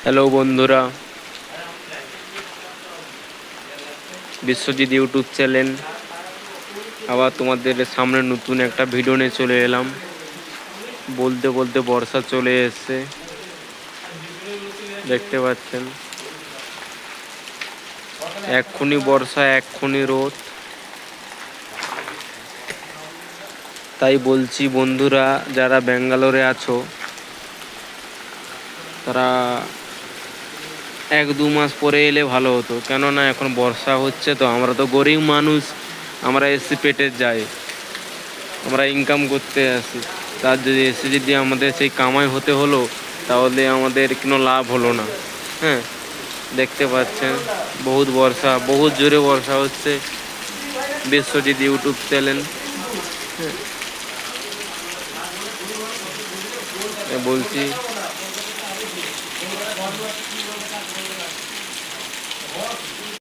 Hello বন্ধুরা, Biswajit YouTube channel আবার তোমাদের সামনে নতুন একটা ভিডিও নিয়ে চলে এলাম। বলতে বলতে বর্ষা চলে এসেছে, দেখতে পাচ্ছেন। এক্ষুনি বর্ষা, এক্ষুনি রোদ। তাই বলছি বন্ধুরা, যারা ব্যাঙ্গালোরে আছো তারা 1-2 মাস পরে এলে ভালো হতো, কেননা এখন বর্ষা হচ্ছে। তো আমরা তো গরিব মানুষ, আমরা এসি পেটে যাই, আমরা ইনকাম করতে আসি। তার যদি আমাদের সেই কামাই হতে হলো, তাহলে আমাদের কোনো লাভ হলো না। হ্যাঁ, দেখতে পাচ্ছেন বহুত বর্ষা, বহুত জোরে বর্ষা হচ্ছে। বিশ্বজিৎ ইউটিউব চ্যানেল বলছি,